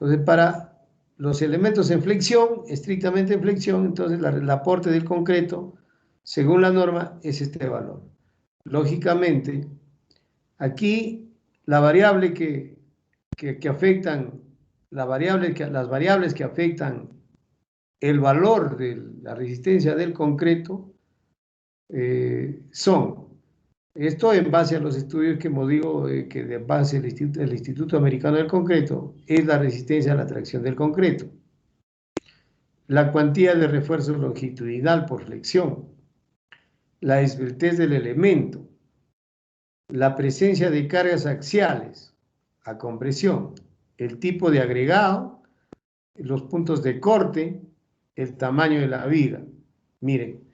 Entonces, para los elementos en flexión, estrictamente en flexión, entonces el aporte del concreto, según la norma, es este valor. Lógicamente, aquí la variable que afectan, las variables que afectan el valor de la resistencia del concreto son, esto en base a los estudios que hemos dicho, que de base el Instituto Americano del Concreto, es la resistencia a la tracción del concreto, la cuantía de refuerzo longitudinal por flexión, la esbeltez del elemento, la presencia de cargas axiales a compresión, el tipo de agregado, los puntos de corte, el tamaño de la viga. Miren,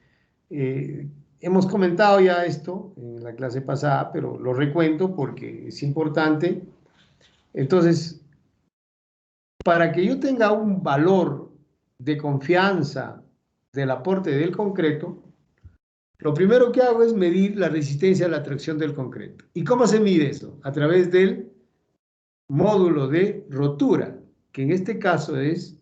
hemos comentado ya esto en la clase pasada, pero lo recuento porque es importante. Entonces, para que yo tenga un valor de confianza del aporte del concreto, lo primero que hago es medir la resistencia a la tracción del concreto. ¿Y cómo se mide eso? A través del módulo de rotura, que en este caso es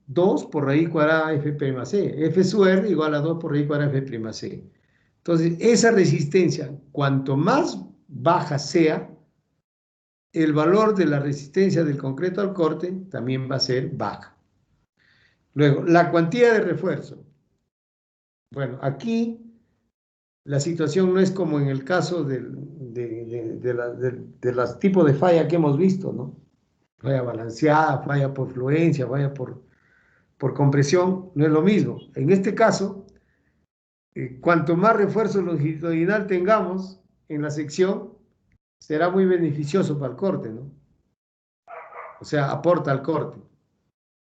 2 por raíz cuadrada F' C. F sub R igual a 2 por raíz cuadrada F' C. Entonces, esa resistencia, cuanto más baja sea, el valor de la resistencia del concreto al corte también va a ser baja. Luego, la cuantía de refuerzo. Bueno, aquí la situación no es como en el caso de los tipos de falla que hemos visto, ¿no? Falla balanceada, falla por fluencia, falla por compresión, no es lo mismo. En este caso, cuanto más refuerzo longitudinal tengamos en la sección, será muy beneficioso para el corte, ¿no? O sea, aporta al corte.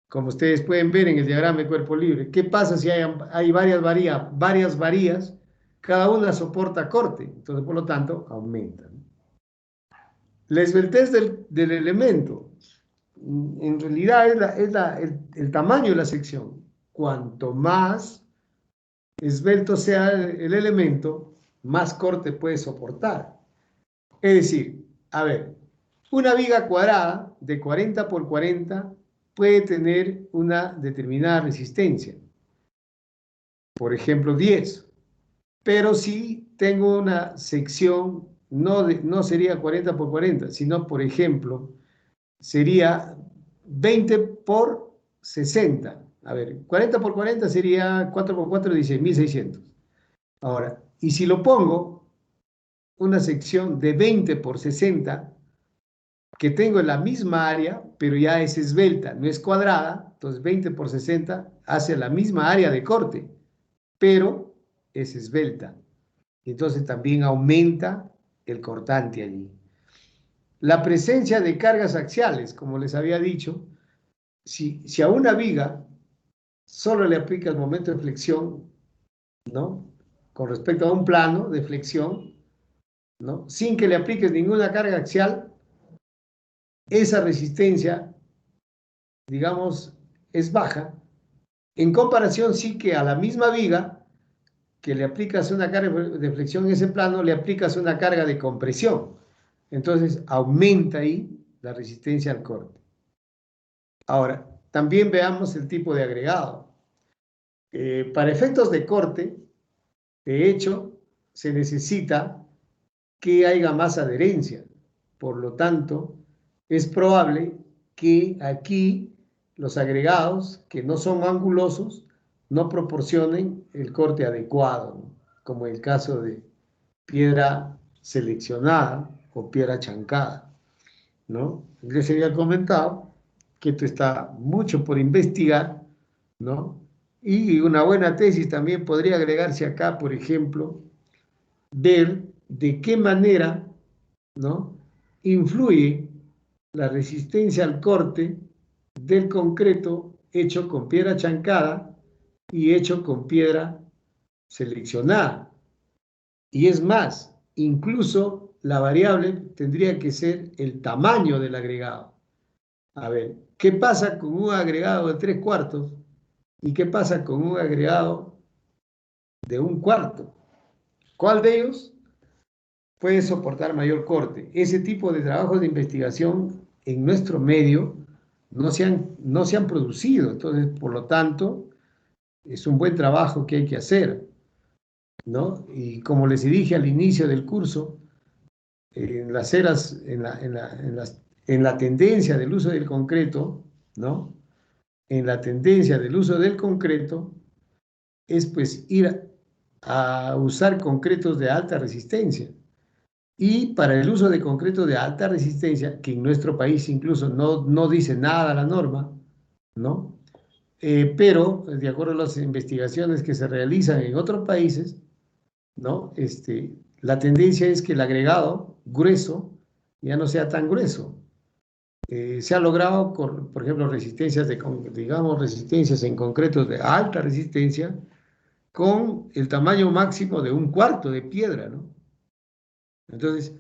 Como ustedes pueden ver en el diagrama de cuerpo libre. ¿Qué pasa si hay varias varías? Cada una soporta corte, entonces por lo tanto aumenta, ¿no? La esbeltez del elemento, en realidad el tamaño de la sección. Cuanto más esbelto sea el elemento, más corte puede soportar. Es decir, a ver, una viga cuadrada de 40 por 40 puede tener una determinada resistencia, por ejemplo 10, pero si tengo una sección, no sería 40 por 40, sino por ejemplo, sería 20 por 60. A ver, 40 por 40 sería 4 por 4, 16.600. Ahora, y si lo pongo, una sección de 20 por 60, que tengo en la misma área, pero ya es esbelta, no es cuadrada, entonces 20 por 60 hace la misma área de corte, pero es esbelta. Entonces también aumenta el cortante allí. La presencia de cargas axiales, como les había dicho, si a una viga solo le aplica el momento de flexión, ¿no? Con respecto a un plano de flexión, ¿no? Sin que le apliques ninguna carga axial, esa resistencia, digamos, es baja. En comparación, sí que a la misma viga, que le aplicas una carga de flexión en ese plano, le aplicas una carga de compresión. Entonces, aumenta ahí la resistencia al corte. Ahora, también veamos el tipo de agregado. Para efectos de corte, de hecho, se necesita que haya más adherencia. Por lo tanto, es probable que aquí los agregados que no son angulosos no proporcionen el corte adecuado, ¿no? Como el caso de piedra seleccionada o piedra chancada, ¿no? Les había comentado que esto está mucho por investigar, ¿no? Y una buena tesis también podría agregarse acá, por ejemplo, ver de qué manera, ¿no?, influye la resistencia al corte del concreto hecho con piedra chancada y hecho con piedra seleccionada. Y es más, incluso la variable tendría que ser el tamaño del agregado. A ver, ¿qué pasa con un agregado de 3/4 y qué pasa con un agregado de 1/4? ¿Cuál de ellos puede soportar mayor corte. Ese tipo de trabajos de investigación en nuestro medio no se han producido. Entonces, por lo tanto, es un buen trabajo que hay que hacer, ¿no? Y como les dije al inicio del curso, en las eras, en la tendencia del uso del concreto, ¿no? En la tendencia del uso del concreto es pues ir a usar concretos de alta resistencia. Y para el uso de concreto de alta resistencia, que en nuestro país incluso no dice nada la norma, ¿no? Pero de acuerdo a las investigaciones que se realizan en otros países, ¿no? La tendencia es que el agregado grueso ya no sea tan grueso. Se ha logrado, por ejemplo, digamos, resistencias en concretos de alta resistencia con el tamaño máximo de un cuarto de piedra, ¿no? Entonces,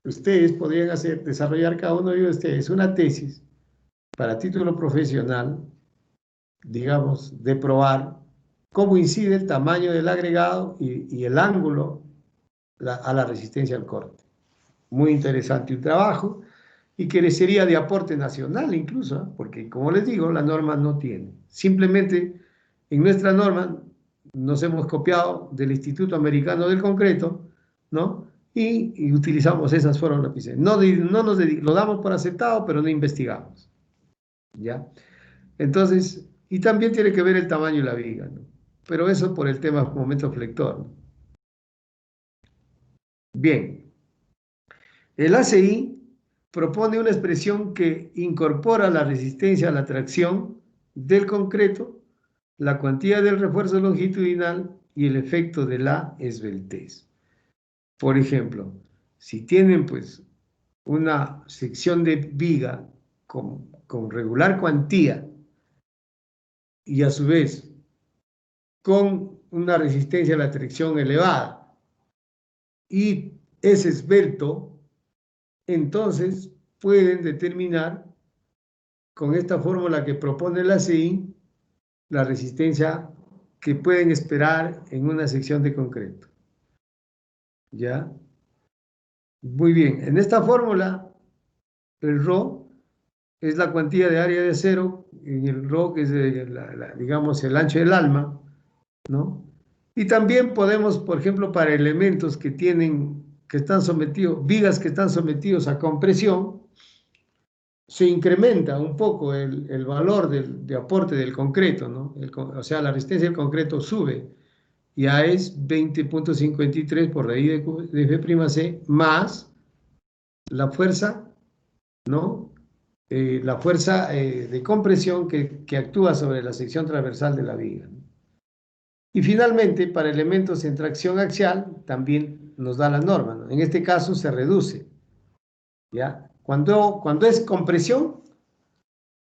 ustedes podrían desarrollar cada uno de ustedes una tesis para título profesional, digamos, de probar cómo incide el tamaño del agregado y el ángulo a la resistencia al corte. Muy interesante un trabajo y que sería de aporte nacional incluso, ¿eh? Porque como les digo, la norma no tiene. Simplemente en nuestra norma nos hemos copiado del Instituto Americano del Concreto, ¿no? Y utilizamos esas fórmulas. Lo damos por aceptado, pero no investigamos, ¿ya? Entonces, y también tiene que ver el tamaño de la viga, ¿no? Pero eso por el tema momento flector, ¿no? Bien, el ACI propone una expresión que incorpora la resistencia a la tracción del concreto, la cuantía del refuerzo longitudinal y el efecto de la esbeltez. Por ejemplo, si tienen pues una sección de viga con regular cuantía y a su vez con una resistencia a la tracción elevada y es esbelto, entonces pueden determinar con esta fórmula que propone la CI la resistencia que pueden esperar en una sección de concreto. ¿Ya? Muy bien, en esta fórmula el ρ es la cuantía de área de acero, en el ρ que es digamos el ancho del alma, ¿no? Y también podemos, por ejemplo, para elementos que están sometidos, vigas que están sometidos a compresión, se incrementa un poco el valor de aporte del concreto, ¿no? O sea, la resistencia del concreto sube, ya es 20.53 por raíz de F'C más la fuerza, ¿no? La fuerza de compresión que actúa sobre la sección transversal de la viga, ¿no? Y finalmente, para elementos en tracción axial, también nos da la norma, ¿no? En este caso se reduce, ¿ya? Cuando es compresión,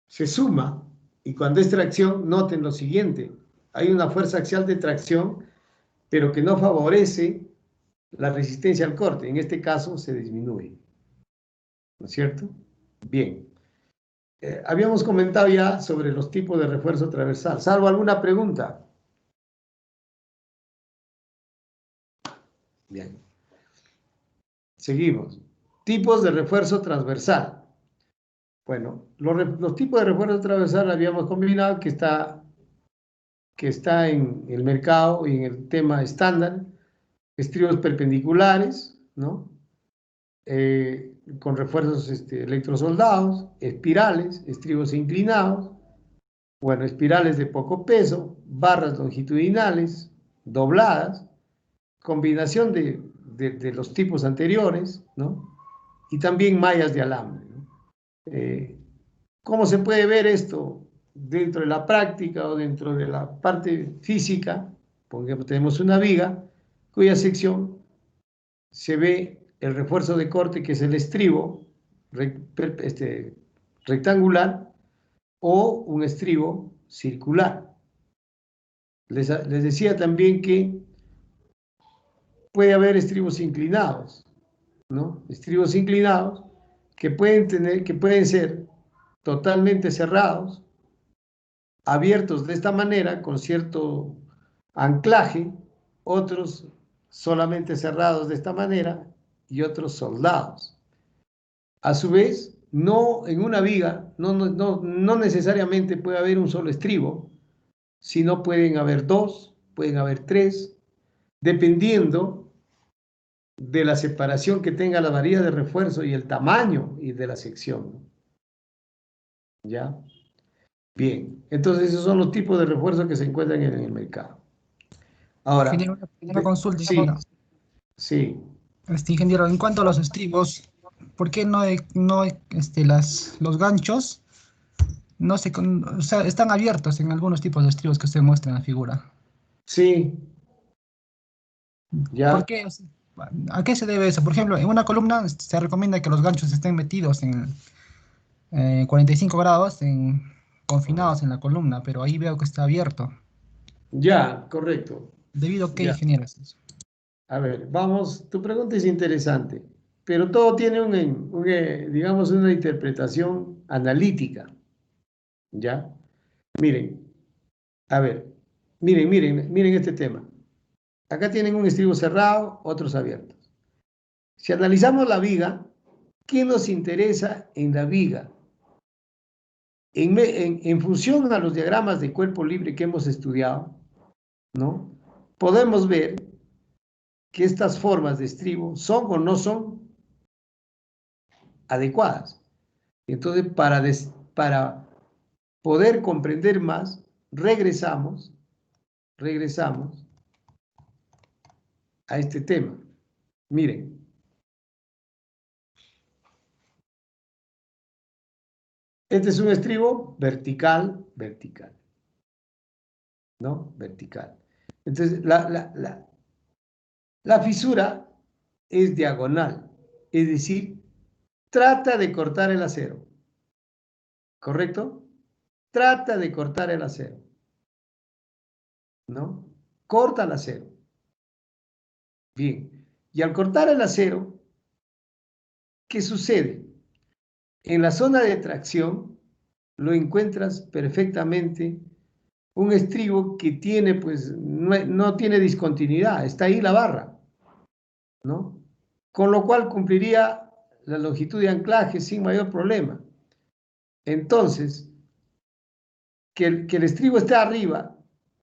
se suma, y cuando es tracción, noten lo siguiente, hay una fuerza axial de tracción, pero que no favorece la resistencia al corte, en este caso se disminuye, ¿no es cierto? Bien, habíamos comentado ya sobre los tipos de refuerzo transversal, salvo alguna pregunta. Bien, seguimos. Tipos de refuerzo transversal. Bueno, los tipos de refuerzo transversal habíamos combinado que está en el mercado y en el tema estándar, estribos perpendiculares, ¿no? Con refuerzos electrosoldados, espirales, estribos inclinados, bueno, espirales de poco peso, barras longitudinales, dobladas, combinación de los tipos anteriores, ¿no? Y también mallas de alambre, ¿no? ¿Cómo se puede ver esto dentro de la práctica o dentro de la parte física? Porque tenemos una viga cuya sección se ve el refuerzo de corte, que es el estribo rectangular o un estribo circular. Les decía también que puede haber estribos inclinados, ¿no? Estribos inclinados que pueden ser totalmente cerrados, abiertos de esta manera con cierto anclaje, otros solamente cerrados de esta manera y otros soldados. A su vez, no en una viga, no necesariamente puede haber un solo estribo, sino pueden haber dos, pueden haber tres, dependiendo de la separación que tenga la varilla de refuerzo y el tamaño y de la sección, ¿no? ¿Ya? Bien, entonces esos son los tipos de refuerzos que se encuentran en el mercado. Ahora, Ingeniero, una consulta, sí, digamos, sí, ingeniero, en cuanto a los estribos, ¿por qué los ganchos o sea, están abiertos en algunos tipos de estribos que usted muestra en la figura? sí, ¿Por ya, qué? O sea, ¿a qué se debe eso? Por ejemplo, en una columna se recomienda que los ganchos estén metidos en 45 grados, confinados en la columna, pero ahí veo que está abierto. ya, correcto, ¿Debido a qué, ya. ingeniero, es eso? A ver, vamos, tu pregunta es interesante, pero todo tiene digamos, una interpretación analítica, ¿ya? Miren, a ver, miren este tema. Acá tienen un estribo cerrado, otros abiertos. Si analizamos la viga, ¿qué nos interesa en la viga? En función a los diagramas de cuerpo libre que hemos estudiado, ¿no? Podemos ver que estas formas de estribo son o no son adecuadas. Entonces, para poder comprender más, regresamos a este tema. Miren, este es un estribo vertical, vertical, ¿no? Vertical. Entonces, la fisura es diagonal, es decir, trata de cortar el acero, ¿correcto? Trata de cortar el acero, ¿no? Corta el acero. Bien, y al cortar el acero, ¿qué sucede? En la zona de tracción lo encuentras perfectamente un estribo que tiene, pues, no tiene discontinuidad, está ahí la barra, ¿no? Con lo cual cumpliría la longitud de anclaje sin mayor problema. Entonces, que el estribo esté arriba,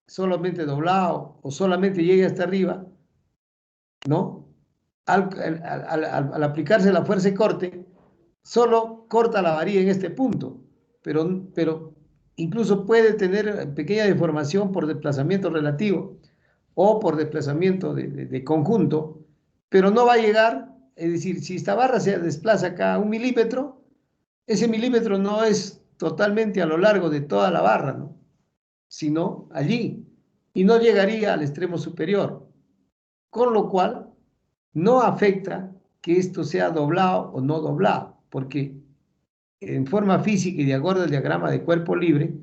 solamente doblado o solamente llegue hasta arriba, ¿no? Al aplicarse la fuerza de corte, solo corta la varilla en este punto, pero incluso puede tener pequeña deformación por desplazamiento relativo o por desplazamiento de conjunto, pero no va a llegar, es decir, si esta barra se desplaza acá 1 milímetro, ese milímetro no es totalmente a lo largo de toda la barra, ¿no? Sino allí, y no llegaría al extremo superior, con lo cual no afecta que esto sea doblado o no doblado, porque en forma física y de acuerdo al diagrama de cuerpo libre,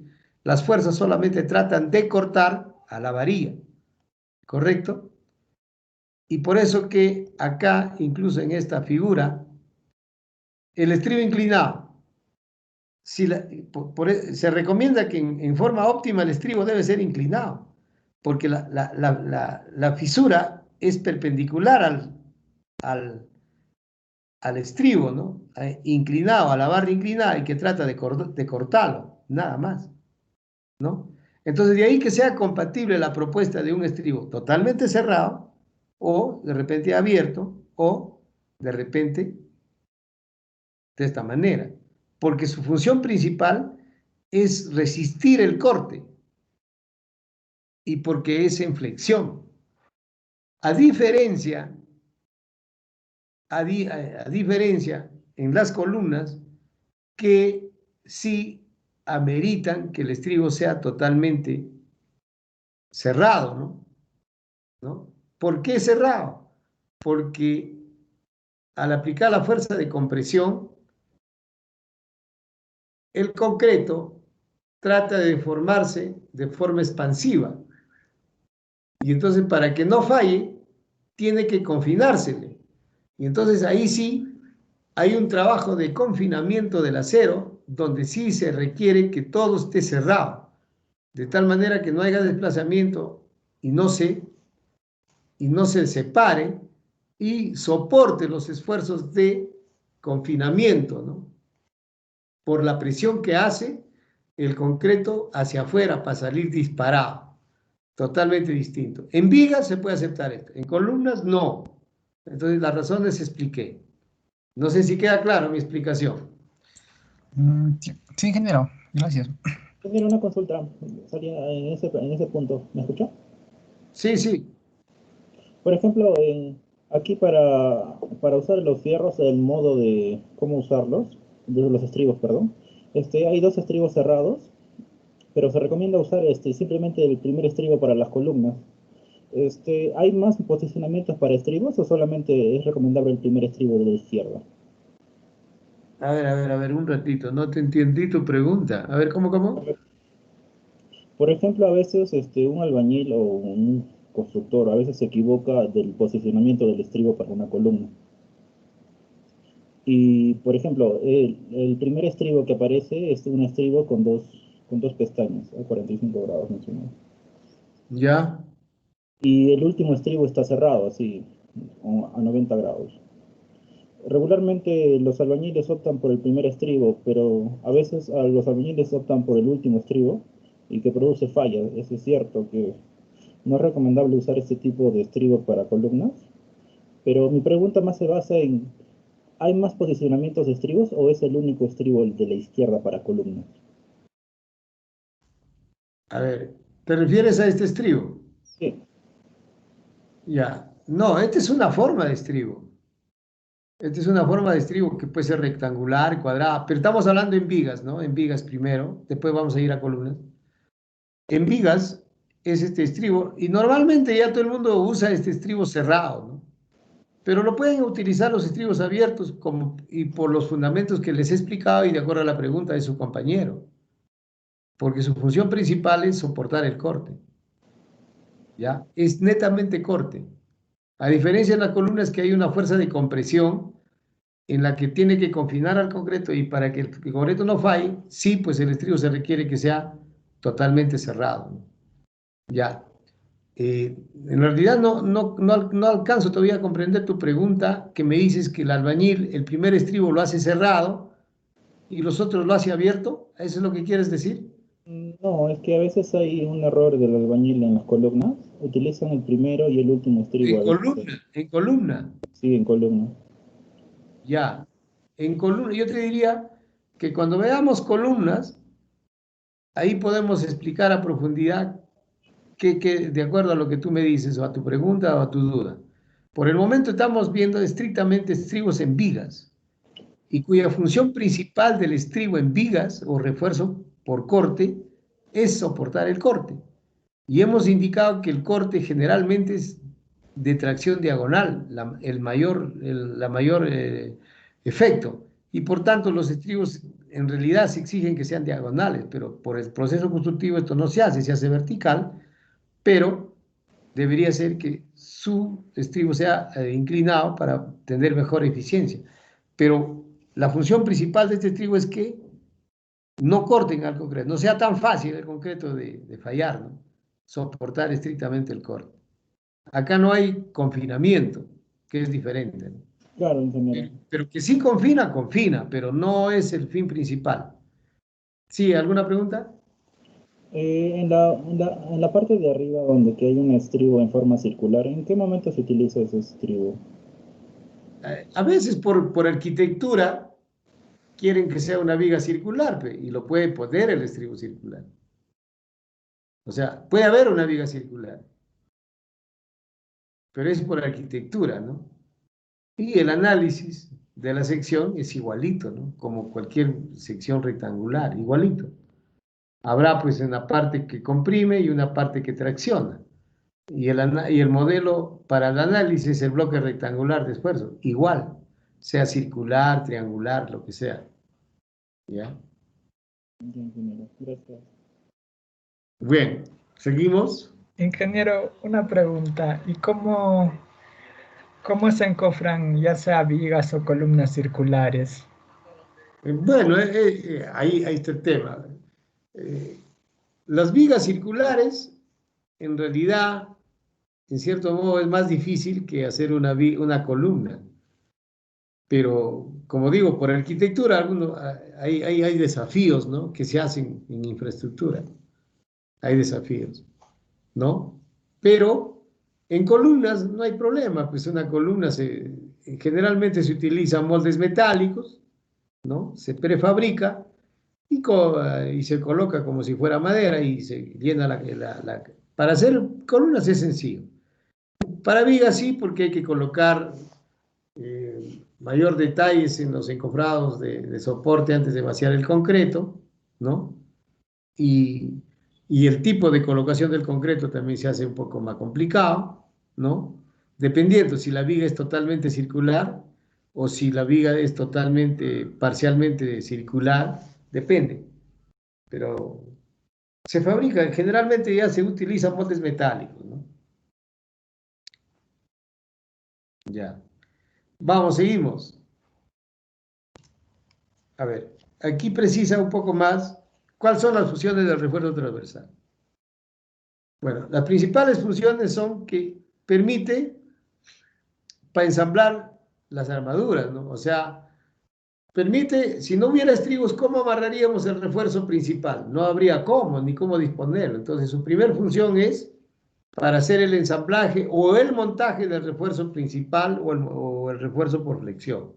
las fuerzas solamente tratan de cortar a la varilla, ¿correcto? Y por eso que acá, incluso en esta figura, el estribo inclinado, se recomienda que en forma óptima el estribo debe ser inclinado, porque la fisura es perpendicular al estribo, ¿no? Inclinado, a la barra inclinada y que trata de cortarlo, nada más, ¿no? Entonces, de ahí que sea compatible la propuesta de un estribo totalmente cerrado o de repente abierto o de repente de esta manera, porque su función principal es resistir el corte y porque es en flexión. A diferencia, a diferencia en las columnas que sí ameritan que el estribo sea totalmente cerrado, ¿no? ¿No? ¿Por qué cerrado? Porque al aplicar la fuerza de compresión, el concreto trata de deformarse de forma expansiva. Y entonces, para que no falle, tiene que confinársele. Y entonces ahí sí hay un trabajo de confinamiento del acero, donde sí se requiere que todo esté cerrado, de tal manera que no haya desplazamiento y no se separe y soporte los esfuerzos de confinamiento, ¿no? Por la presión que hace el concreto hacia afuera para salir disparado. Totalmente distinto. En vigas se puede aceptar esto, en columnas no. Entonces las razones expliqué. No sé si queda claro mi explicación. Sí, sí, ingeniero, gracias. Tenía una consulta, salía en ese punto. ¿Me escuchó? Sí, sí. Por ejemplo, aquí para usar los fierros, el modo de cómo usarlos, de los estribos, perdón, hay dos estribos cerrados, pero se recomienda usar simplemente el primer estribo para las columnas. ¿Hay más posicionamientos para estribos o solamente es recomendable el primer estribo de la izquierda? A ver, un ratito. No te entendí tu pregunta. A ver, ¿cómo? Por ejemplo, a veces un albañil o un constructor a veces se equivoca del posicionamiento del estribo para una columna. Y, por ejemplo, el primer estribo que aparece es un estribo con dos pestañas, a 45 grados más o menos. Ya. Y el último estribo está cerrado, así, a 90 grados. Regularmente los albañiles optan por el primer estribo, pero a veces los albañiles optan por el último estribo y que produce fallas. Eso es cierto que no es recomendable usar este tipo de estribo para columnas, pero mi pregunta más se basa en, ¿hay más posicionamientos de estribos o es el único estribo el de la izquierda para columnas? A ver, ¿te refieres a este estribo? Sí. Ya. No, esta es una forma de estribo. Esta es una forma de estribo que puede ser rectangular, cuadrada, pero estamos hablando en vigas, ¿no? En vigas primero, después vamos a ir a columnas. En vigas es este estribo, y normalmente ya todo el mundo usa este estribo cerrado, ¿no? Pero lo pueden utilizar los estribos abiertos como, y por los fundamentos que les he explicado y de acuerdo a la pregunta de su compañero, porque su función principal es soportar el corte, ¿ya? Es netamente corte. A diferencia de la columna es que hay una fuerza de compresión en la que tiene que confinar al concreto y para que el concreto no falle, sí, pues el estribo se requiere que sea totalmente cerrado, ¿no? Ya. En realidad no alcanzo todavía a comprender tu pregunta que me dices que el albañil el primer estribo lo hace cerrado y los otros lo hace abierto. ¿Eso es lo que quieres decir? No, es que a veces hay un error del albañil en las columnas. Utilizan el primero y el último estribo a veces. En columna, Sí, en columna. ya. En columna, yo te diría que cuando veamos columnas, ahí podemos explicar a profundidad de acuerdo a lo que tú me dices, o a tu pregunta o a tu duda. Por el momento estamos viendo estrictamente estribos en vigas, y cuya función principal del estribo en vigas o refuerzo por corte es soportar el corte. Y hemos indicado que el corte generalmente es de tracción diagonal, la mayor efecto. Y por tanto los estribos en realidad se exigen que sean diagonales, pero por el proceso constructivo esto no se hace vertical, pero debería ser que su estribo sea inclinado para tener mejor eficiencia. Pero la función principal de este estribo es que no corten al concreto, no sea tan fácil el concreto de fallar, ¿no? Soportar estrictamente el corte. Acá no hay confinamiento, que es diferente, ¿no? Claro, ingeniero. Pero que sí confina, pero no es el fin principal. ¿Sí? ¿Alguna pregunta? En la parte de arriba donde que hay un estribo en forma circular, ¿en qué momento se utiliza ese estribo? A veces por arquitectura quieren que sea una viga circular, y lo puede poner el estribo circular. O sea, puede haber una viga circular, pero es por arquitectura, ¿no? Y el análisis de la sección es igualito, ¿no? Como cualquier sección rectangular, igualito. Habrá pues una parte que comprime y una parte que tracciona. Y el modelo para el análisis es el bloque rectangular de esfuerzo, igual, sea circular, triangular, lo que sea. ¿Ya? Ya, ingeniero, gracias. Bien, seguimos. Ingeniero, una pregunta. ¿Y cómo se encofran ya sea vigas o columnas circulares? Bueno, ahí está el tema. Eh, las vigas circulares, en realidad, en cierto modo es más difícil que hacer una columna. Pero, como digo, por arquitectura hay desafíos, ¿no?, que se hacen en infraestructura. Hay desafíos, ¿no? Pero en columnas no hay problema, pues una columna generalmente se utilizan moldes metálicos, ¿no? Se prefabrica y se coloca como si fuera madera y se llena Para hacer columnas es sencillo. Para vigas sí, porque hay que colocar mayor detalles en los encofrados de soporte antes de vaciar el concreto, ¿no? Y, y el tipo de colocación del concreto también se hace un poco más complicado, ¿no? Dependiendo si la viga es totalmente circular o si la viga es parcialmente circular, depende. Pero se fabrica, generalmente ya se utilizan moldes metálicos, ¿no? Ya. Vamos, seguimos. A ver, aquí precisa un poco más cuáles son las funciones del refuerzo transversal. Bueno, las principales funciones son que permite para ensamblar las armaduras, ¿no? O sea, permite, si no hubiera estribos, ¿cómo amarraríamos el refuerzo principal? No habría cómo, ni cómo disponerlo. Entonces, su primera función es para hacer el ensamblaje o el montaje del refuerzo principal o el refuerzo por flexión.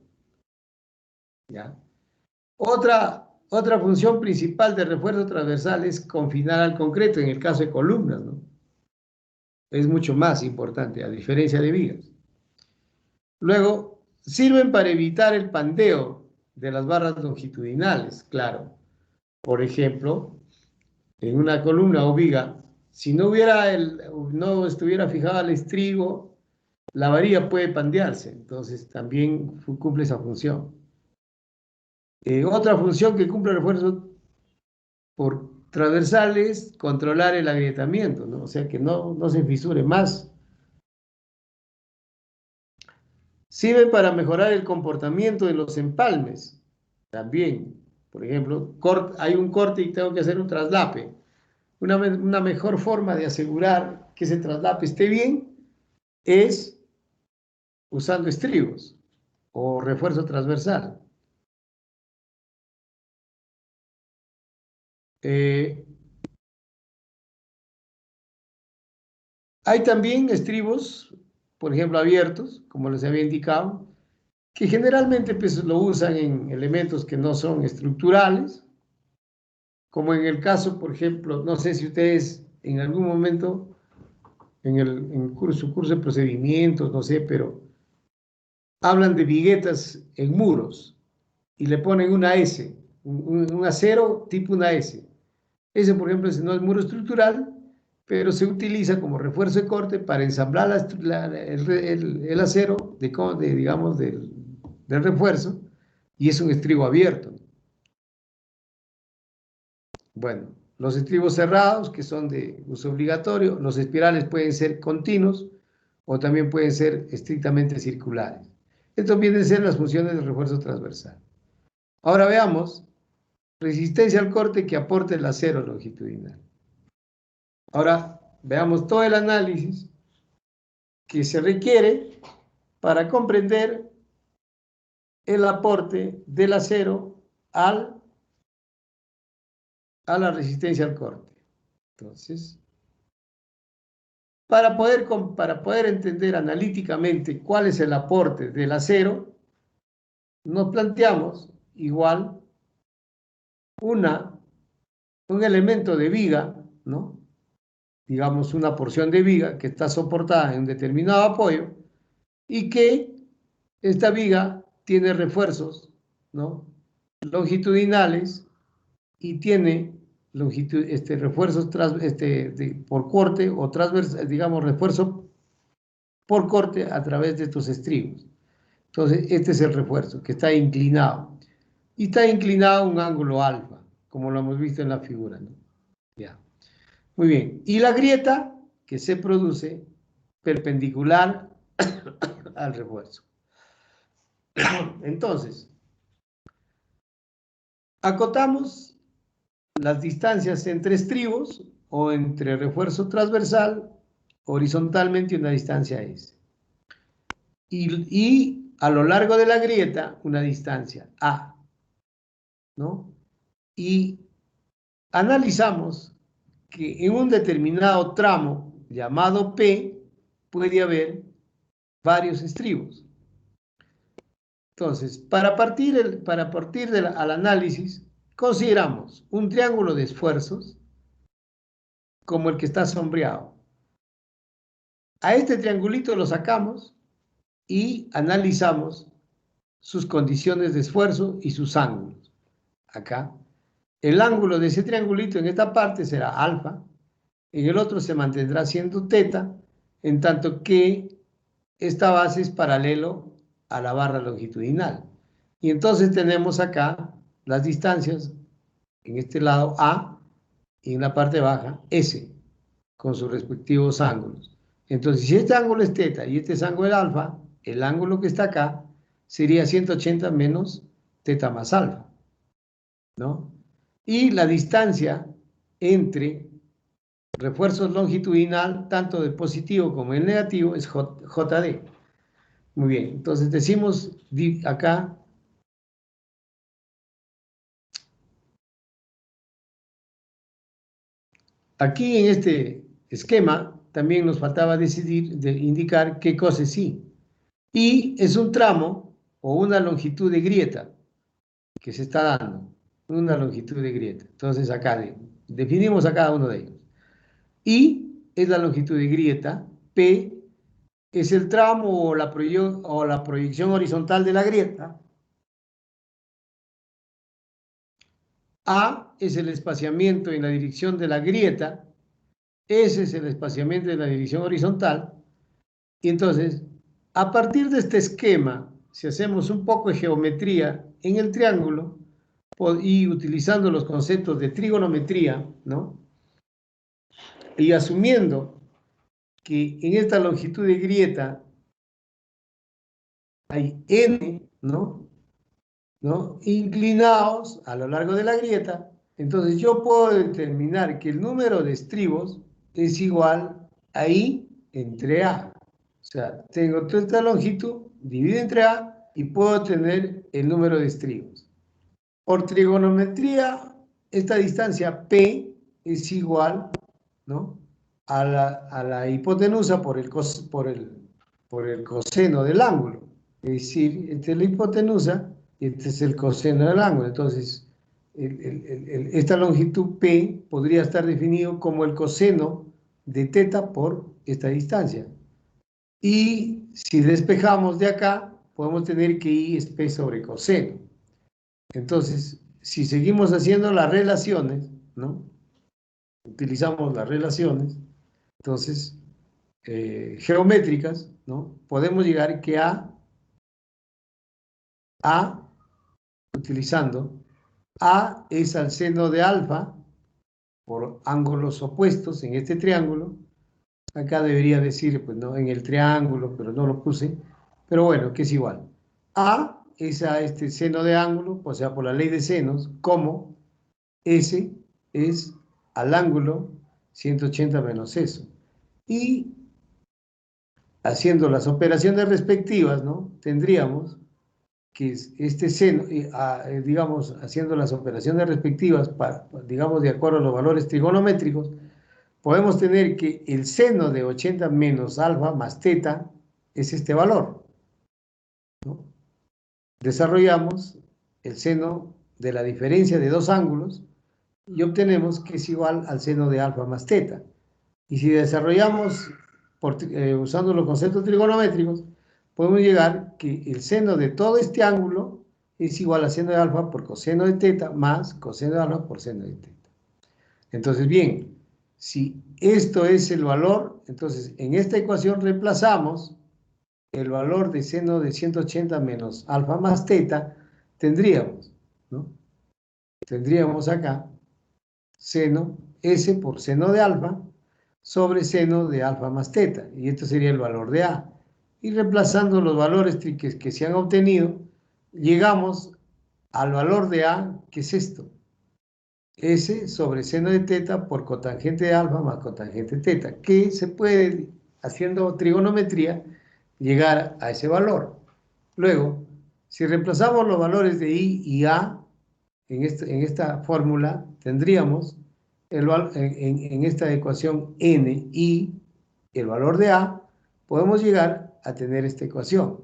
¿Ya? Otra función principal del refuerzo transversal es confinar al concreto, en el caso de columnas, ¿no? Es mucho más importante, a diferencia de vigas. Luego, sirven para evitar el pandeo de las barras longitudinales, claro. Por ejemplo, en una columna o viga, si no estuviera fijada el estribo, la varilla puede pandearse, entonces también cumple esa función. Otra función que cumple el refuerzo por transversales, controlar el agrietamiento, ¿no? O sea, que no se fisure más. Sirve para mejorar el comportamiento de los empalmes, también. Por ejemplo, hay un corte y tengo que hacer un traslape. Una mejor forma de asegurar que ese traslape esté bien es usando estribos o refuerzo transversal. Hay también estribos, por ejemplo, abiertos, como les había indicado, que generalmente pues, lo usan en elementos que no son estructurales, como en el caso, por ejemplo, no sé si ustedes en algún momento, su curso de procedimientos, no sé, pero hablan de viguetas en muros y le ponen una S, un acero tipo una S. Ese, por ejemplo, no es muro estructural, pero se utiliza como refuerzo de corte para ensamblar el acero digamos, del refuerzo, y es un estribo abierto. Bueno, los estribos cerrados, que son de uso obligatorio, los espirales pueden ser continuos o también pueden ser estrictamente circulares. Estas vienen a ser las funciones del refuerzo transversal. Ahora veamos resistencia al corte que aporta el acero longitudinal. Ahora veamos todo el análisis que se requiere para comprender el aporte del acero a la resistencia al corte. Entonces, para poder entender analíticamente cuál es el aporte del acero, nos planteamos igual un elemento de viga, ¿no? Digamos una porción de viga que está soportada en un determinado apoyo y que esta viga tiene refuerzos, ¿no?, longitudinales y tiene refuerzos por corte o transversal, digamos, refuerzo por corte a través de estos estribos. Entonces, este es el refuerzo que está inclinado. Y está inclinado a un ángulo alfa, como lo hemos visto en la figura, ¿no? Ya. Muy bien. Y la grieta que se produce perpendicular al refuerzo. Entonces, acotamos las distancias entre estribos o entre refuerzo transversal horizontalmente una distancia S. Y a lo largo de la grieta una distancia A, ¿no? Y analizamos que en un determinado tramo llamado P puede haber varios estribos. Entonces, para partir al análisis, consideramos un triángulo de esfuerzos como el que está sombreado. A este triangulito lo sacamos y analizamos sus condiciones de esfuerzo y sus ángulos. Acá, el ángulo de ese triangulito en esta parte será alfa, en el otro se mantendrá siendo teta, en tanto que esta base es paralelo a la barra longitudinal. Y entonces tenemos acá las distancias, en este lado A, y en la parte baja S, con sus respectivos ángulos. Entonces, si este ángulo es teta y este es ángulo alfa, el ángulo que está acá sería 180 menos teta más alfa, ¿no? Y la distancia entre refuerzos longitudinal, tanto del positivo como el negativo, es JD. Muy bien, entonces decimos acá, aquí en este esquema también nos faltaba indicar qué cosa es I. I es un tramo o una longitud de grieta que se está dando, una longitud de grieta. Entonces acá definimos a cada uno de ellos. I es la longitud de grieta, P es el tramo o la proyección horizontal de la grieta, A es el espaciamiento en la dirección de la grieta, S es el espaciamiento en la dirección horizontal, y entonces, a partir de este esquema, si hacemos un poco de geometría en el triángulo, y utilizando los conceptos de trigonometría, ¿no? Y asumiendo que en esta longitud de grieta hay n, ¿no? Inclinados a lo largo de la grieta, entonces yo puedo determinar que el número de estribos es igual a I entre A. O sea, tengo toda esta longitud, divido entre A y puedo tener el número de estribos. Por trigonometría, esta distancia P es igual, ¿no?, a la hipotenusa por el coseno del ángulo. Es decir, esta es la hipotenusa y este es el coseno del ángulo. Entonces, esta longitud P podría estar definido como el coseno de teta por esta distancia. Y si despejamos de acá, podemos tener que I es P sobre coseno. Entonces, si seguimos haciendo las relaciones, ¿no?, utilizamos las relaciones, entonces, geométricas, ¿no?, podemos llegar que utilizando A es al seno de alfa por ángulos opuestos en este triángulo. Acá debería decir, pues no, en el triángulo, pero no lo puse. Pero bueno, que es igual. A es a este seno de ángulo, o sea, por la ley de senos, como S es al ángulo 180 menos eso. Y haciendo las operaciones respectivas, ¿no?, tendríamos que este seno, digamos, haciendo las operaciones respectivas, digamos, de acuerdo a los valores trigonométricos, podemos tener que el seno de 80 menos alfa más teta es este valor, ¿no? Desarrollamos el seno de la diferencia de dos ángulos y obtenemos que es igual al seno de alfa más teta. Y si desarrollamos, usando los conceptos trigonométricos, podemos llegar que el seno de todo este ángulo es igual a seno de alfa por coseno de teta más coseno de alfa por seno de teta. Entonces, bien, si esto es el valor, entonces en esta ecuación reemplazamos el valor de seno de 180 menos alfa más teta, tendríamos, ¿no?, tendríamos acá seno S por seno de alfa sobre seno de alfa más teta, y esto sería el valor de A. Y reemplazando los valores que se han obtenido, llegamos al valor de A, que es esto, S sobre seno de teta por cotangente de alfa más cotangente de teta, que se puede, haciendo trigonometría, llegar a ese valor. Luego, si reemplazamos los valores de I y A en esta fórmula, tendríamos en esta ecuación N y el valor de A, podemos llegar a tener esta ecuación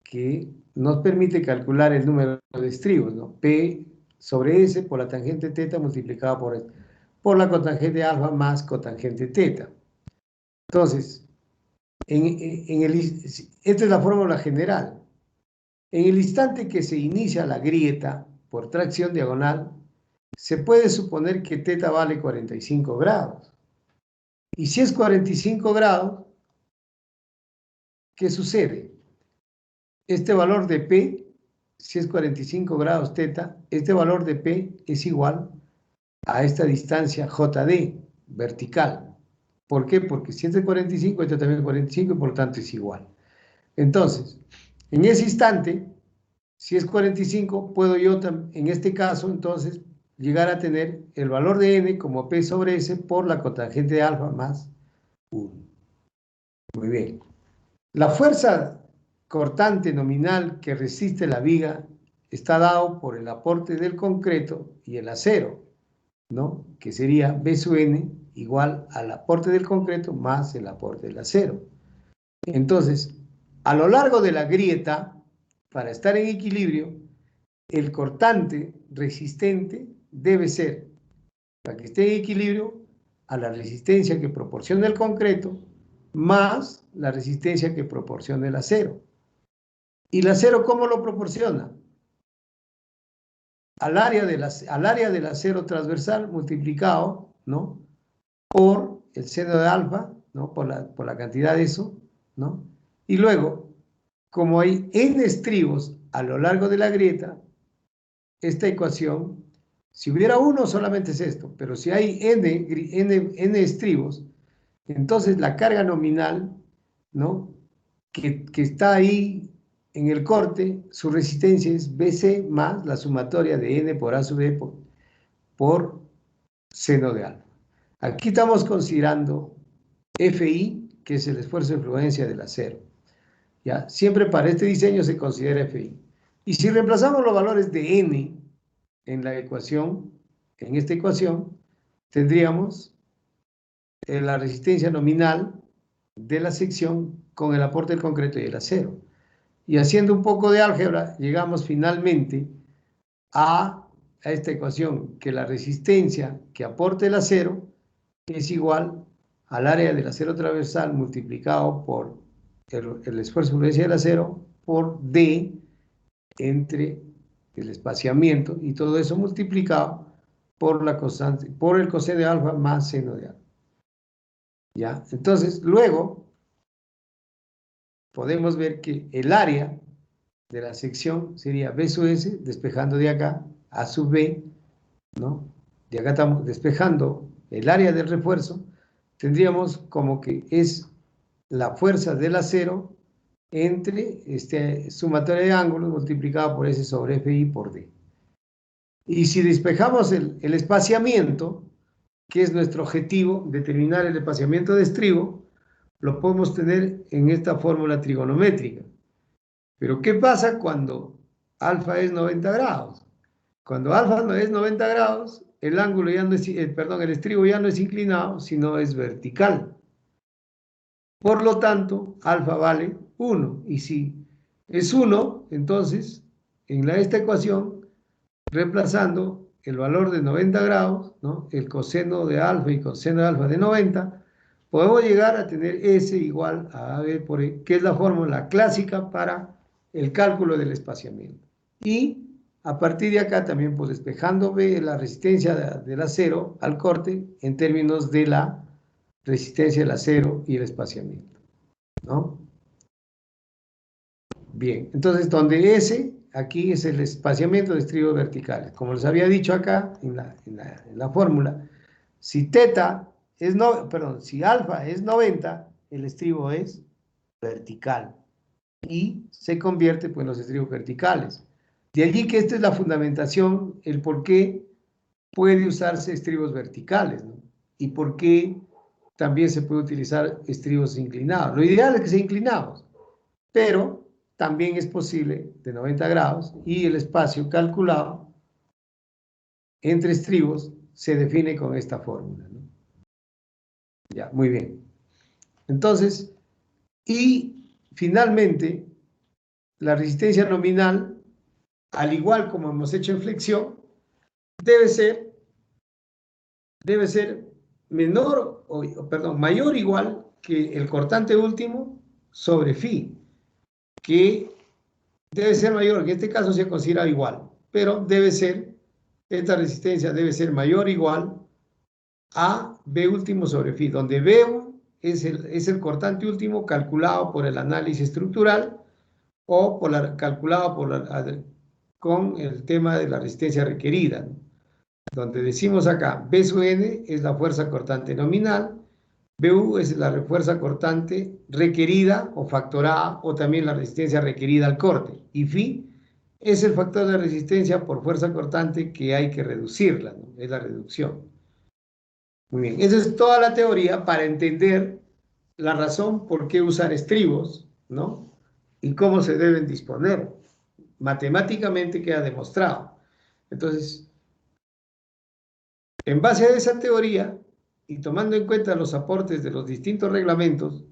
que nos permite calcular el número de estribos, ¿no? P sobre S por la tangente teta multiplicado por la cotangente alfa más cotangente teta. Entonces, esta es la fórmula general. En el instante que se inicia la grieta por tracción diagonal, se puede suponer que teta vale 45 grados. Y si es 45 grados, ¿qué sucede? Este valor de P, si es 45 grados teta, este valor de P es igual a esta distancia JD vertical. ¿Por qué? Porque si es de 45, este también es 45 y por lo tanto es igual. Entonces, en ese instante, si es 45, puedo yo, en este caso, entonces, llegar a tener el valor de N como P sobre S por la cotangente de alfa más 1. Muy bien. La fuerza cortante nominal que resiste la viga está dado por el aporte del concreto y el acero, ¿no? Que sería B sub N igual al aporte del concreto más el aporte del acero. Entonces, a lo largo de la grieta, para estar en equilibrio, el cortante resistente debe ser, para que esté en equilibrio, a la resistencia que proporciona el concreto más la resistencia que proporciona el acero. ¿Y el acero cómo lo proporciona? Al área del acero transversal multiplicado, ¿no?, por el seno de alfa, ¿no?, por la cantidad de eso, ¿no? Y luego, como hay n estribos a lo largo de la grieta, esta ecuación, si hubiera uno solamente es esto, pero si hay n estribos, entonces la carga nominal, ¿no?, que está ahí en el corte, su resistencia es BC más la sumatoria de N por A sub E por seno de alfa. Aquí estamos considerando FI, que es el esfuerzo de influencia del acero. ¿Ya? Siempre para este diseño se considera FI. Y si reemplazamos los valores de N en la ecuación, en esta ecuación, tendríamos la resistencia nominal de la sección con el aporte del concreto y el acero. Y haciendo un poco de álgebra, llegamos finalmente a esta ecuación, que la resistencia que aporta el acero es igual al área del acero transversal multiplicado por el esfuerzo de influencia del acero por D entre el espaciamiento, y todo eso multiplicado por la constante, por el coseno de alfa más seno de alfa. ¿Ya? Entonces, luego podemos ver que el área de la sección sería B sub S, despejando de acá, A sub B, ¿no? De acá estamos despejando el área del refuerzo, tendríamos como que es la fuerza del acero entre sumatoria de ángulos multiplicado por S sobre FI por D. Y si despejamos el espaciamiento, que es nuestro objetivo, determinar el espaciamiento de estribo, lo podemos tener en esta fórmula trigonométrica. Pero ¿qué pasa cuando alfa es 90 grados? Cuando alfa no es 90 grados, el ángulo ya no es, el estribo ya no es inclinado, sino es vertical. Por lo tanto, alfa vale 1. Y si es 1, entonces, en esta ecuación, reemplazando el valor de 90 grados, ¿no?, el coseno de alfa y coseno de alfa de 90, podemos llegar a tener S igual a AB por E, que es la fórmula clásica para el cálculo del espaciamiento. Y a partir de acá también, pues despejando B, la resistencia del acero al corte en términos de la resistencia del acero y el espaciamiento, ¿no? Bien, entonces donde S, aquí es el espaciamiento de estribos verticales. Como les había dicho acá en la fórmula, si teta es si alfa es 90, el estribo es vertical y se convierte pues en los estribos verticales. De allí que esta es la fundamentación, el por qué puede usarse estribos verticales, ¿no? Y por qué también se puede utilizar estribos inclinados. Lo ideal es que sean inclinados, pero también es posible de 90 grados y el espacio calculado entre estribos se define con esta fórmula, ¿no? Ya, muy bien. Entonces, y finalmente, la resistencia nominal, al igual como hemos hecho en flexión, debe ser menor, mayor o igual que el cortante último sobre phi, que debe ser mayor, en este caso se considera igual, pero esta resistencia debe ser mayor o igual a B último sobre phi, donde B es el cortante último calculado por el análisis estructural o calculado con el tema de la resistencia requerida, ¿no? Donde decimos acá, B sub n es la fuerza cortante nominal, BU es la fuerza cortante requerida o factorada, o también la resistencia requerida al corte, y phi es el factor de resistencia por fuerza cortante que hay que reducirla, ¿no? Es la reducción. Muy bien, esa es toda la teoría para entender la razón por qué usar estribos, ¿no? Y cómo se deben disponer. Matemáticamente queda demostrado. Entonces, en base a esa teoría y tomando en cuenta los aportes de los distintos reglamentos,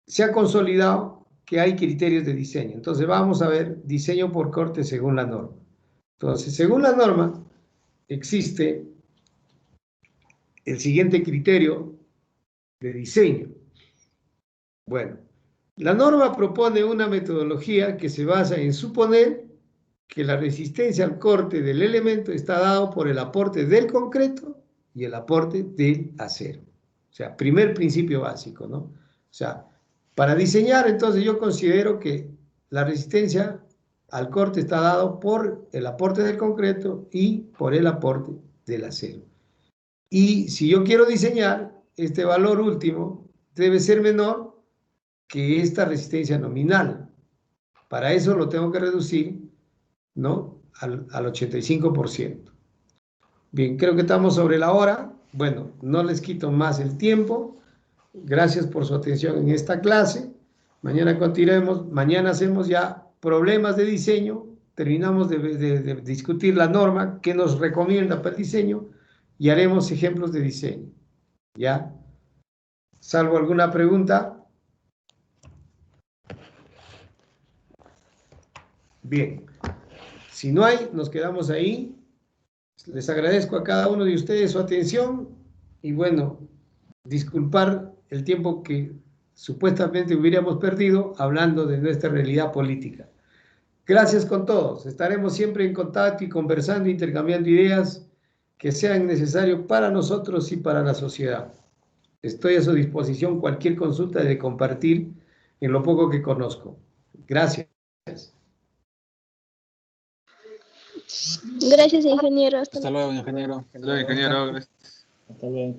se ha consolidado que hay criterios de diseño. Entonces vamos a ver diseño por corte según la norma. Entonces, según la norma, existe el siguiente criterio de diseño. Bueno, la norma propone una metodología que se basa en suponer que la resistencia al corte del elemento está dado por el aporte del concreto y el aporte del acero. O sea, primer principio básico, ¿no? O sea, para diseñar, entonces yo considero que la resistencia al corte está dado por el aporte del concreto y por el aporte del acero. Y si yo quiero diseñar, este valor último debe ser menor que esta resistencia nominal. Para eso lo tengo que reducir, ¿no? Al 85%. Bien, creo que estamos sobre la hora. Bueno, no les quito más el tiempo. Gracias por su atención en esta clase. Mañana continuaremos. Mañana hacemos ya problemas de diseño. Terminamos de discutir la norma que nos recomienda para el diseño y haremos ejemplos de diseño. ¿Ya? Salvo alguna pregunta. Bien. Si no hay, nos quedamos ahí. Les agradezco a cada uno de ustedes su atención y bueno, disculpar el tiempo que supuestamente hubiéramos perdido hablando de nuestra realidad política. Gracias con todos. Estaremos siempre en contacto y conversando, intercambiando ideas que sean necesarias para nosotros y para la sociedad. Estoy a su disposición cualquier consulta de compartir en lo poco que conozco. Gracias. Gracias, ingeniero. Hasta luego, ingeniero. Hasta luego, ingeniero. Hasta luego.